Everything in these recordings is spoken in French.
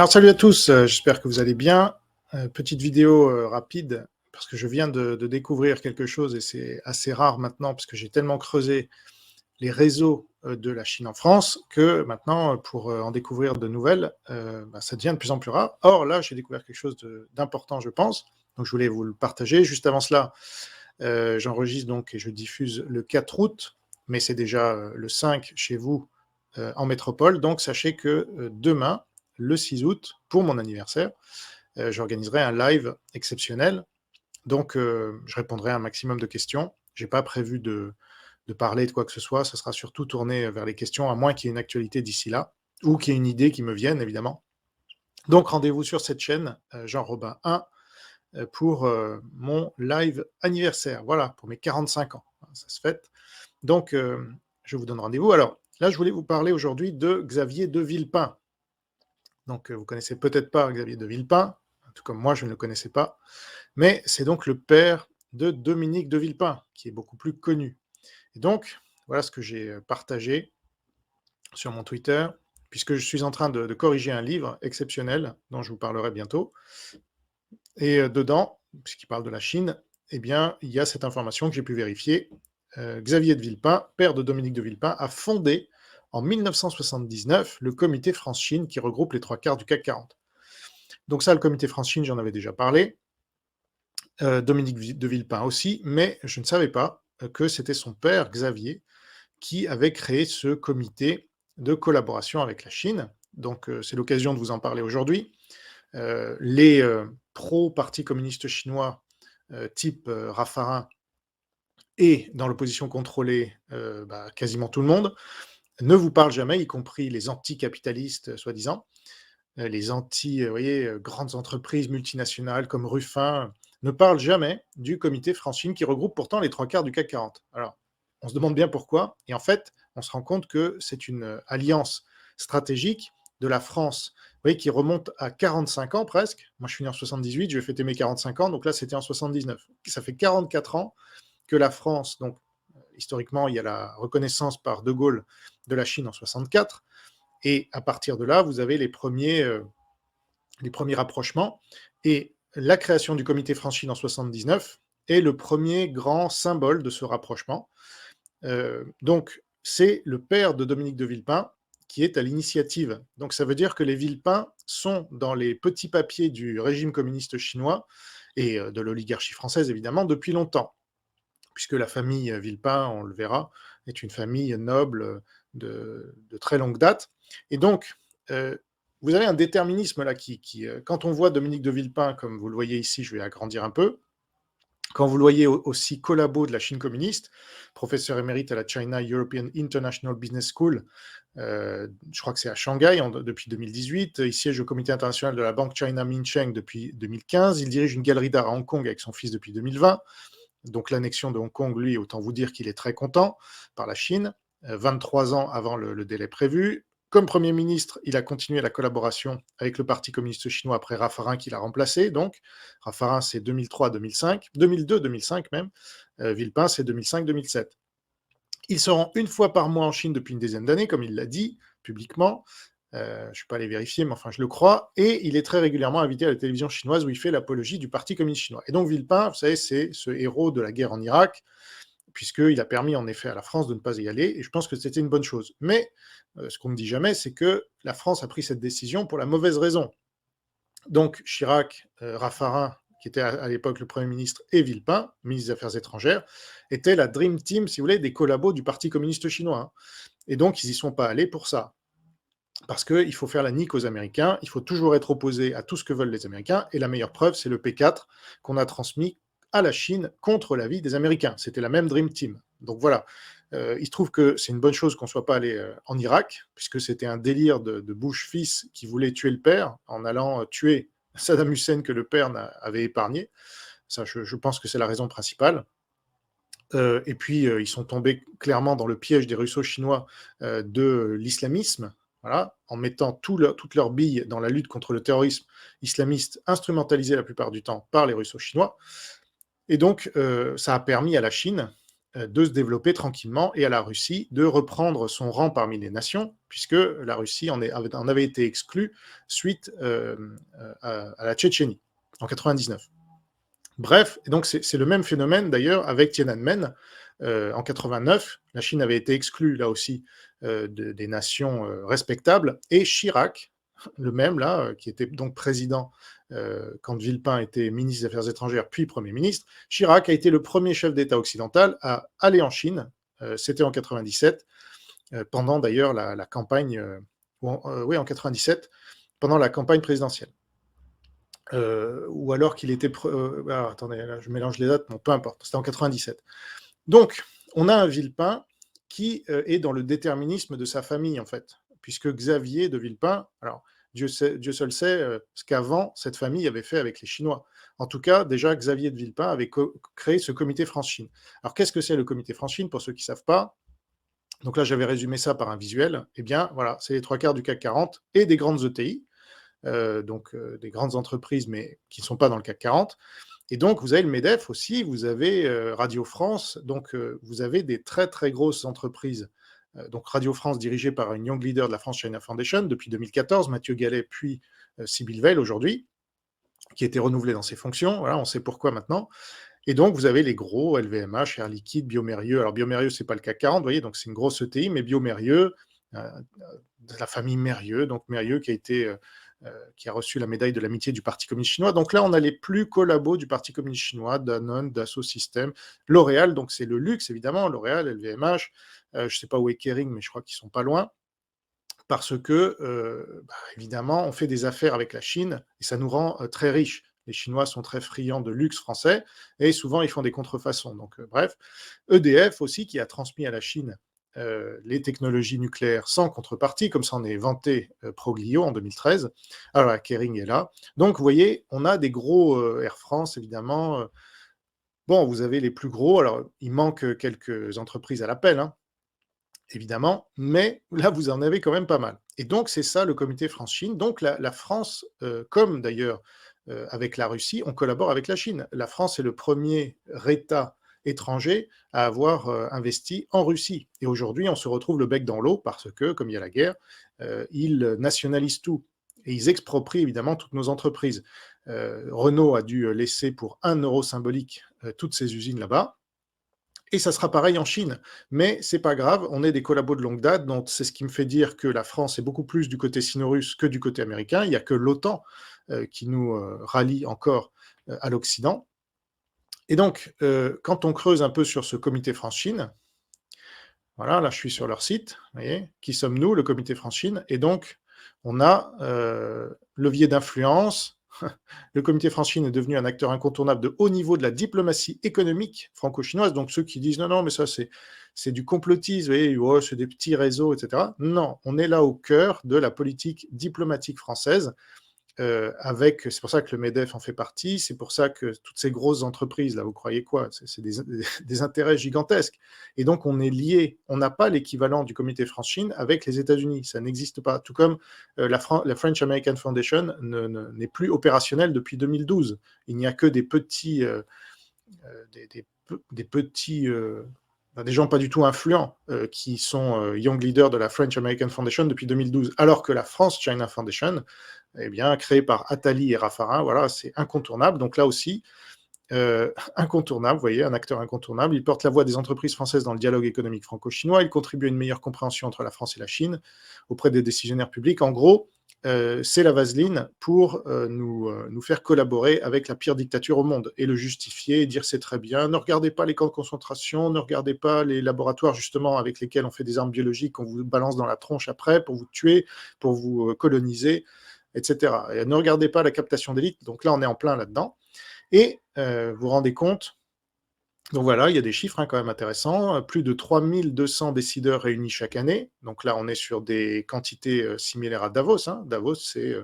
Alors salut à tous, j'espère que vous allez bien. Petite vidéo rapide, parce que je viens de découvrir quelque chose et c'est assez rare maintenant, parce que j'ai tellement creusé les réseaux de la Chine en France, que maintenant, pour en découvrir de nouvelles, ça devient de plus en plus rare. Or là, j'ai découvert quelque chose d'important, je pense, donc je voulais vous le partager. Juste avant cela, j'enregistre donc et je diffuse le 4 août, mais c'est déjà le 5 chez vous en métropole, donc sachez que demain, le 6 août, pour mon anniversaire, j'organiserai un live exceptionnel. Donc, je répondrai à un maximum de questions. Je n'ai pas prévu de parler de quoi que ce soit. Ça sera surtout tourné vers les questions, à moins qu'il y ait une actualité d'ici là, ou qu'il y ait une idée qui me vienne, évidemment. Donc, rendez-vous sur cette chaîne, Jean Robin 1, pour mon live anniversaire. Voilà, pour mes 45 ans. Ça se fête. Donc, je vous donne rendez-vous. Alors, là, je voulais vous parler aujourd'hui de Xavier de Villepin. Donc, vous connaissez peut-être pas Xavier de Villepin, tout comme moi, je ne le connaissais pas, mais c'est donc le père de Dominique de Villepin, qui est beaucoup plus connu. Et donc, voilà ce que j'ai partagé sur mon Twitter, puisque je suis en train de corriger un livre exceptionnel, dont je vous parlerai bientôt. Et dedans, puisqu'il parle de la Chine, eh bien, il y a cette information que j'ai pu vérifier. Xavier de Villepin, père de Dominique de Villepin, a fondé en 1979 le comité France-Chine qui regroupe les trois quarts du CAC 40. Donc ça, le comité France-Chine, j'en avais déjà parlé. Dominique de Villepin aussi, mais je ne savais pas que c'était son père, Xavier, qui avait créé ce comité de collaboration avec la Chine. Donc c'est l'occasion de vous en parler aujourd'hui. Les pro-parti communiste chinois, type Raffarin, et dans l'opposition contrôlée, quasiment tout le monde, ne vous parlent jamais, y compris les anticapitalistes, soi-disant, les grandes entreprises multinationales comme Ruffin, ne parlent jamais du comité France-Chine qui regroupe pourtant les trois quarts du CAC 40. Alors, on se demande bien pourquoi, et en fait, on se rend compte que c'est une alliance stratégique de la France, qui remonte à 45 ans presque. Moi, je suis né en 78, je vais fêter mes 45 ans, donc là, c'était en 79. Ça fait 44 ans que la France, donc historiquement, il y a la reconnaissance par De Gaulle de la Chine en 64, et à partir de là, vous avez les premiers rapprochements. Et la création du comité France-Chine en 79 est le premier grand symbole de ce rapprochement. Donc, c'est le père de Dominique de Villepin qui est à l'initiative. Donc, ça veut dire que les Villepin sont dans les petits papiers du régime communiste chinois et de l'oligarchie française, évidemment, depuis longtemps, puisque la famille Villepin, on le verra, est une famille noble de très longue date. Et donc, vous avez un déterminisme là quand on voit Dominique de Villepin, comme vous le voyez ici, je vais agrandir un peu, quand vous le voyez aussi collabo de la Chine communiste, professeur émérite à la China European International Business School, je crois que c'est à Shanghai depuis 2018, il siège au comité international de la banque China Minsheng depuis 2015, il dirige une galerie d'art à Hong Kong avec son fils depuis 2020, donc l'annexion de Hong Kong, lui, autant vous dire qu'il est très content par la Chine, 23 ans avant le délai prévu. Comme Premier ministre, il a continué la collaboration avec le Parti communiste chinois après Raffarin qui l'a remplacé. Donc, Raffarin, c'est 2003-2005, 2002-2005 même. Villepin, c'est 2005-2007. Ils se rend une fois par mois en Chine depuis une dizaine d'années, comme il l'a dit publiquement. Je ne suis pas allé vérifier, mais enfin, je le crois. Et il est très régulièrement invité à la télévision chinoise où il fait l'apologie du Parti communiste chinois. Et donc, Villepin, vous savez, c'est ce héros de la guerre en Irak, puisqu'il a permis en effet à la France de ne pas y aller, et je pense que c'était une bonne chose. Mais ce qu'on ne dit jamais, c'est que la France a pris cette décision pour la mauvaise raison. Donc Chirac, Raffarin, qui était à l'époque le Premier ministre, et Villepin, ministre des Affaires étrangères, étaient la Dream Team, si vous voulez, des collabos du Parti communiste chinois. Hein. Et donc, ils n'y sont pas allés pour ça. Parce qu'il faut faire la nique aux Américains, il faut toujours être opposé à tout ce que veulent les Américains, et la meilleure preuve, c'est le P4 qu'on a transmis à la Chine contre l'avis des Américains. C'était la même Dream Team. Donc voilà, il se trouve que c'est une bonne chose qu'on ne soit pas allé en Irak, puisque c'était un délire de Bush fils qui voulait tuer le père en allant tuer Saddam Hussein que le père avait épargné. Ça, je pense que c'est la raison principale. Et puis, ils sont tombés clairement dans le piège des Russo-Chinois de l'islamisme, voilà, en mettant toutes leurs billes dans la lutte contre le terrorisme islamiste, instrumentalisé la plupart du temps par les Russo-Chinois. Et donc, ça a permis à la Chine de se développer tranquillement et à la Russie de reprendre son rang parmi les nations, puisque la Russie en avait été exclue suite à la Tchétchénie en 99. Bref, et donc c'est le même phénomène d'ailleurs avec Tiananmen. En 89, la Chine avait été exclue là aussi des nations respectables, et Chirac, le même là, qui était donc président quand Villepin était ministre des Affaires étrangères puis Premier ministre, Chirac a été le premier chef d'État occidental à aller en Chine, c'était en 97, pendant d'ailleurs la campagne, oui en 97, pendant la campagne présidentielle. Ou alors qu'il était... attendez, là, je mélange les dates, bon, peu importe, c'était en 97. Donc, on a un Villepin qui est dans le déterminisme de sa famille, en fait, puisque Xavier de Villepin, alors Dieu seul sait ce qu'avant cette famille avait fait avec les Chinois. En tout cas, déjà, Xavier de Villepin avait créé ce comité France-Chine. Alors, qu'est-ce que c'est le comité France-Chine, pour ceux qui ne savent pas? Donc là, j'avais résumé ça par un visuel. Eh bien, voilà, c'est les 3/4 du CAC 40 et des grandes ETI, donc des grandes entreprises, mais qui ne sont pas dans le CAC 40. Et donc, vous avez le MEDEF aussi, vous avez Radio France, donc vous avez des très très grosses entreprises. Donc Radio France dirigée par une young leader de la France China Foundation depuis 2014, Mathieu Gallet, puis Sybille Veil aujourd'hui, qui a été renouvelée dans ses fonctions. Voilà, on sait pourquoi maintenant. Et donc, vous avez les gros, LVMH, Air Liquide, Biomérieux. Alors, Biomérieux, ce n'est pas le CAC 40, vous voyez, donc c'est une grosse ETI, mais Biomérieux, de la famille Mérieux, donc Mérieux qui a reçu la médaille de l'amitié du Parti communiste chinois. Donc là, on a les plus collabos du Parti communiste chinois, Danone, Dassault Systèmes, L'Oréal, donc c'est le luxe, évidemment, L'Oréal, LVMH, je ne sais pas où est Kering, mais je crois qu'ils ne sont pas loin, parce que, évidemment, on fait des affaires avec la Chine, et ça nous rend très riches. Les Chinois sont très friands de luxe français, et souvent, ils font des contrefaçons. Donc, bref, EDF aussi, qui a transmis à la Chine les technologies nucléaires sans contrepartie, comme ça en est vanté Proglio en 2013. Alors, la Kering est là. Donc, vous voyez, on a des gros Air France, évidemment. Bon, vous avez les plus gros. Alors, il manque quelques entreprises à l'appel, hein, évidemment, mais là, vous en avez quand même pas mal. Et donc, c'est ça le comité France-Chine. Donc, la France, comme d'ailleurs avec la Russie, on collabore avec la Chine. La France est le premier État étranger à avoir investi en Russie. Et aujourd'hui, on se retrouve le bec dans l'eau parce que, comme il y a la guerre, ils nationalisent tout. Et ils exproprient évidemment toutes nos entreprises. Renault a dû laisser pour 1 euro symbolique toutes ses usines là-bas. Et ça sera pareil en Chine. Mais c'est pas grave, on est des collabos de longue date, donc c'est ce qui me fait dire que la France est beaucoup plus du côté sino-russe que du côté américain. Il n'y a que l'OTAN qui nous rallie encore à l'Occident. Et donc, quand on creuse un peu sur ce comité France-Chine, voilà, là je suis sur leur site, vous voyez, qui sommes-nous, le comité France-Chine, et donc on a levier d'influence. Le comité France-Chine est devenu un acteur incontournable de haut niveau de la diplomatie économique franco-chinoise. Donc ceux qui disent non, non, mais ça c'est du complotisme, et, oh, c'est des petits réseaux, etc. Non, on est là au cœur de la politique diplomatique française. C'est pour ça que le MEDEF en fait partie, c'est pour ça que toutes ces grosses entreprises, là, vous croyez quoi? C'est des intérêts gigantesques. Et donc, on est lié, on n'a pas l'équivalent du comité France-Chine avec les États-Unis, ça n'existe pas. Tout comme la French American Foundation n'est plus opérationnelle depuis 2012. Il n'y a que des petits, des gens pas du tout influents qui sont young leaders de la French American Foundation depuis 2012, alors que la France China Foundation, eh bien, créée par Attali et Raffarin, voilà, c'est incontournable. Donc là aussi, incontournable, vous voyez, un acteur incontournable. Il porte la voix des entreprises françaises dans le dialogue économique franco-chinois. Il contribue à une meilleure compréhension entre la France et la Chine auprès des décisionnaires publics. En gros, c'est la vaseline pour nous faire collaborer avec la pire dictature au monde et le justifier, et dire c'est très bien. Ne regardez pas les camps de concentration, ne regardez pas les laboratoires justement avec lesquels on fait des armes biologiques qu'on vous balance dans la tronche après pour vous tuer, pour vous coloniser, etc. Et ne regardez pas la captation d'élite. Donc là, on est en plein là-dedans. Et vous vous rendez compte, donc voilà, il y a des chiffres quand même intéressants, plus de 3200 décideurs réunis chaque année, donc là on est sur des quantités similaires à Davos, hein. Davos c'est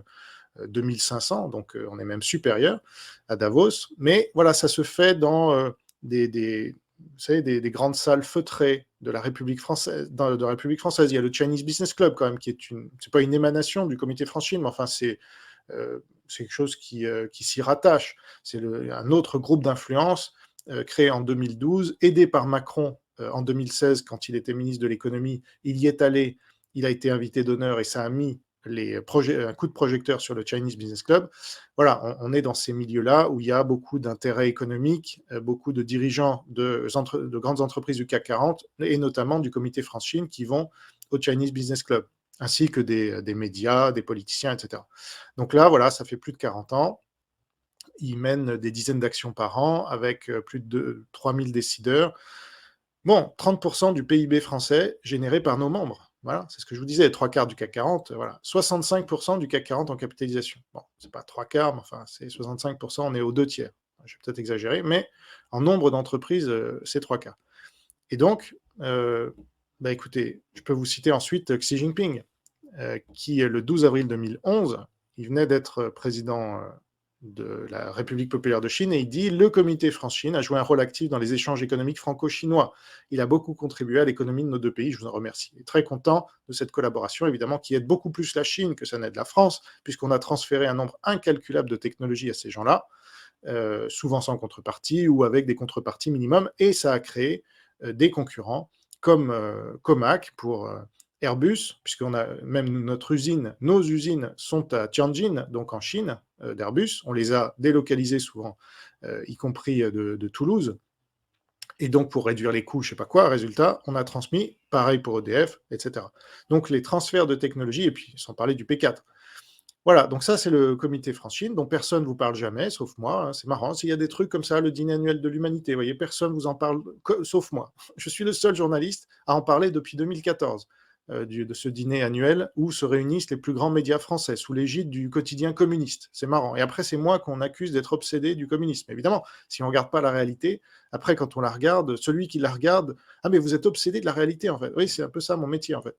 2500, donc on est même supérieur à Davos, mais voilà, ça se fait dans vous savez, des grandes salles feutrées de la République française, de la République française. Il y a le Chinese Business Club quand même, c'est pas une émanation du comité France-Chine, mais enfin c'est quelque chose qui s'y rattache. C'est un autre groupe d'influence créé en 2012, aidé par Macron en 2016, quand il était ministre de l'économie. Il y est allé, il a été invité d'honneur et ça a mis un coup de projecteur sur le Chinese Business Club. Voilà, on est dans ces milieux-là où il y a beaucoup d'intérêts économiques, beaucoup de dirigeants de grandes entreprises du CAC 40 et notamment du comité France-Chine qui vont au Chinese Business Club, ainsi que des médias, des politiciens, etc. Donc là, voilà, ça fait plus de 40 ans. Ils mènent des dizaines d'actions par an avec plus de 3000 décideurs. Bon, 30% du PIB français généré par nos membres. Voilà, c'est ce que je vous disais, 3 quarts du CAC 40, voilà. 65% du CAC 40 en capitalisation. Bon, c'est pas 3 quarts, mais enfin, c'est 65%, on est aux 2 tiers. Je vais peut-être exagérer, mais en nombre d'entreprises, c'est 3 quarts. Et donc, bah écoutez, je peux vous citer ensuite Xi Jinping, qui, le 12 avril 2011, il venait d'être président de la République populaire de Chine, et il dit « Le comité France-Chine a joué un rôle actif dans les échanges économiques franco-chinois. Il a beaucoup contribué à l'économie de nos deux pays, je vous en remercie. » Il est très content de cette collaboration, évidemment, qui aide beaucoup plus la Chine que ça n'aide la France, puisqu'on a transféré un nombre incalculable de technologies à ces gens-là, souvent sans contrepartie ou avec des contreparties minimum, et ça a créé des concurrents comme Comac pour Airbus, puisqu'on a même nos usines sont à Tianjin, donc en Chine, d'Airbus. On les a délocalisées souvent, y compris de Toulouse. Et donc, pour réduire les coûts, je ne sais pas quoi, résultat, on a transmis, pareil pour EDF, etc. Donc, les transferts de technologie, et puis sans parler du P4. Voilà, donc ça, c'est le comité France-Chine, dont personne ne vous parle jamais, sauf moi. Hein, c'est marrant, s'il y a des trucs comme ça, le dîner annuel de l'humanité, vous voyez, personne ne vous en parle, sauf moi. Je suis le seul journaliste à en parler depuis 2014, de ce dîner annuel où se réunissent les plus grands médias français, sous l'égide du quotidien communiste. C'est marrant. Et après, c'est moi qu'on accuse d'être obsédé du communisme. Évidemment, si on ne regarde pas la réalité, après, quand on la regarde, celui qui la regarde, « Ah, mais vous êtes obsédé de la réalité, en fait. » Oui, c'est un peu ça mon métier, en fait.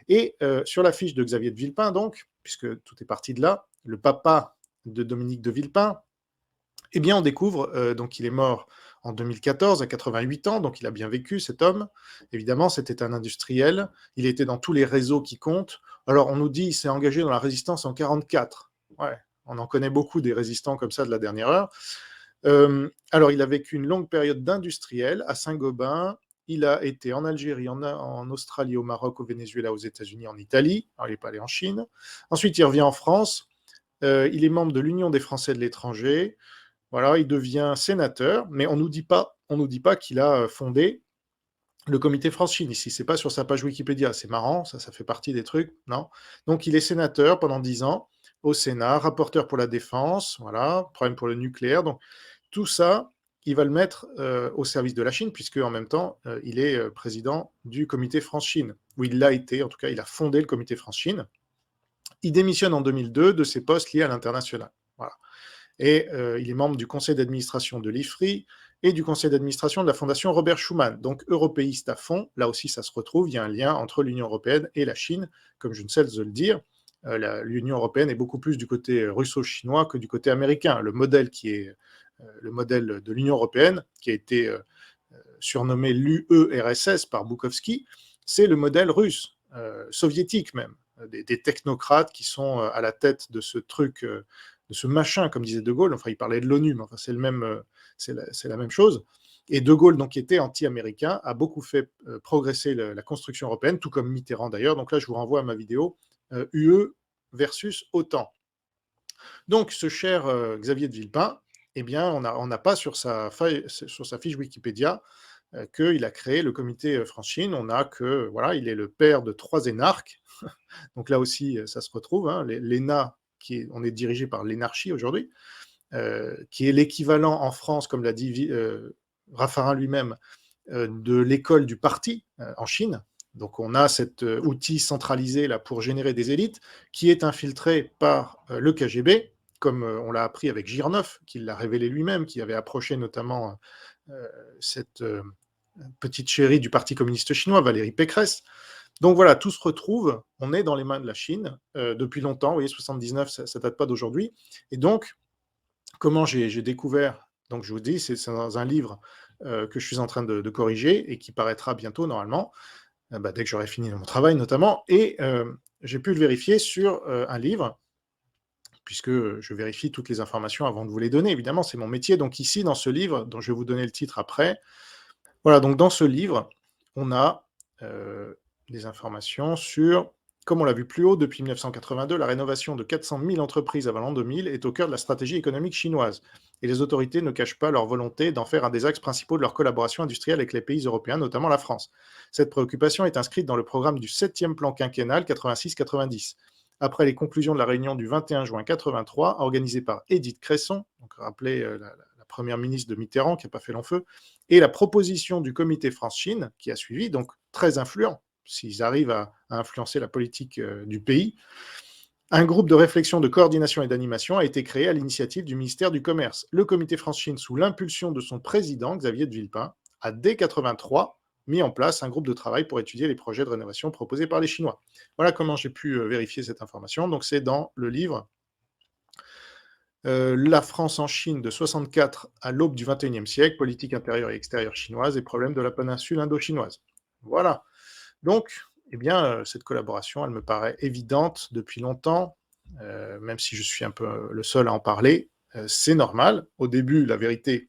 Et sur la fiche de Xavier de Villepin, donc, puisque tout est parti de là, le papa de Dominique de Villepin, eh bien, on découvre, donc il est mort en 2014 à 88 ans, donc il a bien vécu cet homme. Évidemment, c'était un industriel, il était dans tous les réseaux qui comptent. Alors, on nous dit qu'il s'est engagé dans la résistance en 44. Ouais, on en connaît beaucoup des résistants comme ça de la dernière heure. Alors, il a vécu une longue période d'industriel à Saint-Gobain. Il a été en Algérie, en Australie, au Maroc, au Venezuela, aux États-Unis, en Italie. Alors, il n'est pas allé en Chine. Ensuite, il revient en France. Il est membre de l'Union des Français de l'étranger. Voilà, il devient sénateur, mais on nous dit pas qu'il a fondé le comité France-Chine ici. C'est pas sur sa page Wikipédia. C'est marrant, ça fait partie des trucs, non? Donc, il est sénateur pendant 10 ans au Sénat, rapporteur pour la défense, voilà, problème pour le nucléaire. Donc, tout ça, il va le mettre au service de la Chine, puisque en même temps, il est président du comité France-Chine, où il l'a été, en tout cas, il a fondé le comité France-Chine. Il démissionne en 2002 de ses postes liés à l'international. Voilà. Et il est membre du conseil d'administration de l'IFRI et du conseil d'administration de la fondation Robert Schuman. Donc européiste à fond, là aussi ça se retrouve, il y a un lien entre l'Union européenne et la Chine, comme je ne cesse de le dire. L'Union européenne est beaucoup plus du côté russo-chinois que du côté américain. Le modèle qui est le modèle de l'Union européenne, qui a été surnommé l'UERSS par Boukowski, c'est le modèle russe, soviétique même, des technocrates qui sont à la tête de ce truc, de ce machin, comme disait De Gaulle. Enfin, il parlait de l'ONU, mais enfin, c'est la même chose. Et De Gaulle, donc, qui était anti-américain, a beaucoup fait progresser la construction européenne, tout comme Mitterrand d'ailleurs. Donc là, je vous renvoie à ma vidéo UE versus OTAN. Donc, ce cher Xavier de Villepin, eh bien, on n'a pas sur sa fiche Wikipédia qu'il a créé le comité France-Chine. On a que, voilà, il est le père de 3 énarques. Donc là aussi, ça se retrouve. Hein, l'ENA, on est dirigé par l'énarchie aujourd'hui, qui est l'équivalent en France, comme l'a dit Raffarin lui-même, de l'école du parti en Chine. Donc on a cet outil centralisé là pour générer des élites qui est infiltré par le KGB, comme on l'a appris avec Girnov, qui l'a révélé lui-même, qui avait approché notamment cette petite chérie du Parti communiste chinois, Valérie Pécresse. Donc voilà, tout se retrouve, on est dans les mains de la Chine depuis longtemps, vous voyez, 79, ça ne date pas d'aujourd'hui. Et donc, comment j'ai découvert, donc je vous dis, c'est dans un livre que je suis en train de corriger et qui paraîtra bientôt normalement, dès que j'aurai fini mon travail notamment, et j'ai pu le vérifier sur un livre puisque je vérifie toutes les informations avant de vous les donner, évidemment, c'est mon métier. Donc ici, dans ce livre, dont je vais vous donner le titre après, voilà, donc dans ce livre, on a des informations sur, comme on l'a vu plus haut, depuis 1982, la rénovation de 400 000 entreprises avant l'an 2000 est au cœur de la stratégie économique chinoise. Et les autorités ne cachent pas leur volonté d'en faire un des axes principaux de leur collaboration industrielle avec les pays européens, notamment la France. Cette préoccupation est inscrite dans le programme du 7e plan quinquennal 86-90. Après les conclusions de la réunion du 21 juin 83, organisée par Édith Cresson, donc rappelez la première ministre de Mitterrand qui n'a pas fait long feu, et la proposition du comité France-Chine, qui a suivi, donc très influent, s'ils arrivent à influencer la politique du pays, un groupe de réflexion, de coordination et d'animation a été créé à l'initiative du ministère du Commerce. Le comité France-Chine, sous l'impulsion de son président, Xavier de Villepin, a dès 83 mis en place un groupe de travail pour étudier les projets de rénovation proposés par les Chinois. Voilà comment j'ai pu vérifier cette information. Donc c'est dans le livre La France en Chine de 64 à l'aube du XXIe siècle, politique intérieure et extérieure chinoise et problèmes de la péninsule indo-chinoise. Voilà. Donc, eh bien, cette collaboration, elle me paraît évidente depuis longtemps, même si je suis un peu le seul à en parler. C'est normal. Au début, la vérité,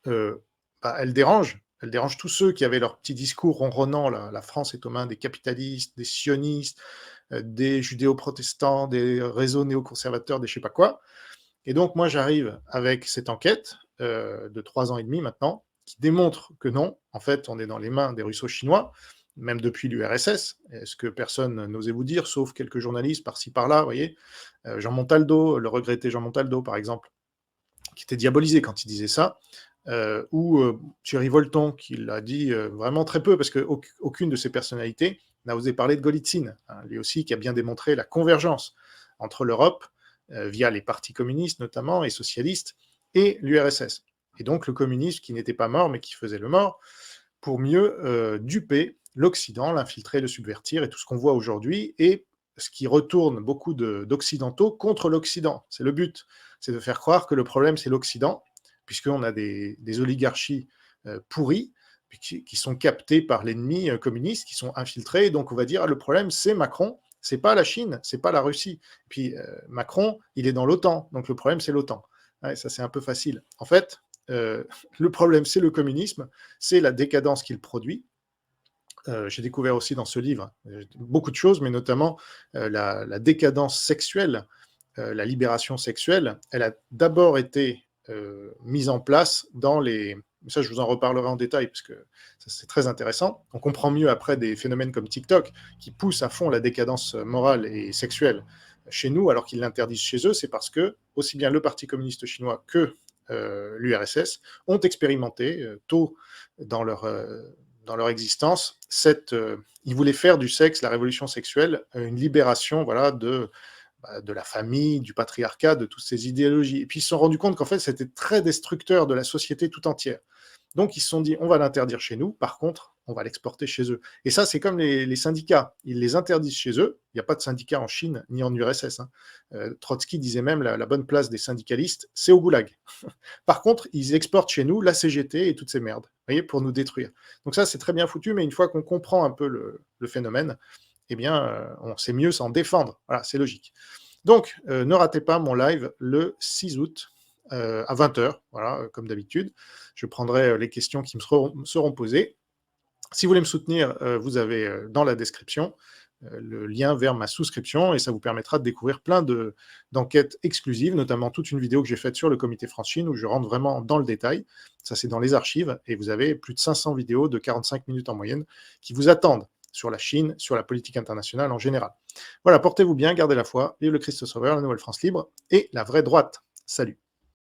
elle dérange. Elle dérange tous ceux qui avaient leur petit discours ronronnant, la France est aux mains des capitalistes, des sionistes, des judéo-protestants, des réseaux néoconservateurs, des je sais pas quoi. Et donc, moi, j'arrive avec cette enquête de 3 ans et demi maintenant, qui démontre que non, en fait, on est dans les mains des Russo-Chinois, même depuis l'URSS, ce que personne n'osait vous dire, sauf quelques journalistes par-ci par-là, vous voyez. Jean Montaldo, le regretté Jean Montaldo, par exemple, qui était diabolisé quand il disait ça, ou Thierry Volton, qui l'a dit vraiment très peu, parce qu'aucune de ces personnalités n'a osé parler de Golitsyn, hein, lui aussi qui a bien démontré la convergence entre l'Europe, via les partis communistes notamment, et socialistes, et l'URSS. Et donc le communisme qui n'était pas mort, mais qui faisait le mort, pour mieux duper l'Occident, l'infiltrer, le subvertir, et tout ce qu'on voit aujourd'hui, et ce qui retourne beaucoup d'Occidentaux contre l'Occident. C'est le but, c'est de faire croire que le problème, c'est l'Occident, puisqu'on a des oligarchies pourries, qui sont captées par l'ennemi communiste, qui sont infiltrés, donc on va dire, ah, le problème, c'est Macron, c'est pas la Chine, c'est pas la Russie. Puis Macron, il est dans l'OTAN, donc le problème, c'est l'OTAN. Ouais, ça, c'est un peu facile. En fait, le problème, c'est le communisme, c'est la décadence qu'il produit. J'ai découvert aussi dans ce livre beaucoup de choses, mais notamment la décadence sexuelle, la libération sexuelle. Elle a d'abord été mise en place dans les... Ça, je vous en reparlerai en détail, parce que ça, c'est très intéressant. On comprend mieux après des phénomènes comme TikTok, qui poussent à fond la décadence morale et sexuelle chez nous, alors qu'ils l'interdisent chez eux. C'est parce que, aussi bien le Parti communiste chinois que l'URSS ont expérimenté tôt dans leur existence ils voulaient faire du sexe, la révolution sexuelle, une libération, voilà, de la famille, du patriarcat, de toutes ces idéologies. Et puis ils se sont rendus compte qu'en fait, c'était très destructeur de la société tout entière. Donc ils se sont dit, on va l'interdire chez nous, par contre, on va l'exporter chez eux. Et ça, c'est comme les syndicats. Ils les interdisent chez eux. Il n'y a pas de syndicats en Chine ni en URSS. Hein. Trotsky disait même, la bonne place des syndicalistes, c'est au goulag. Par contre, ils exportent chez nous la CGT et toutes ces merdes, vous voyez, pour nous détruire. Donc ça, c'est très bien foutu, mais une fois qu'on comprend un peu le phénomène, eh bien, on sait mieux s'en défendre. Voilà, c'est logique. Donc, ne ratez pas mon live le 6 août à 20h, voilà, comme d'habitude. Je prendrai les questions qui me seront posées. Si vous voulez me soutenir, vous avez dans la description le lien vers ma souscription, et ça vous permettra de découvrir plein d'enquêtes exclusives, notamment toute une vidéo que j'ai faite sur le comité France-Chine, où je rentre vraiment dans le détail. Ça, c'est dans les archives, et vous avez plus de 500 vidéos de 45 minutes en moyenne qui vous attendent sur la Chine, sur la politique internationale en général. Voilà, portez-vous bien, gardez la foi, vive le Christ Sauveur, la Nouvelle France libre, et la vraie droite. Salut.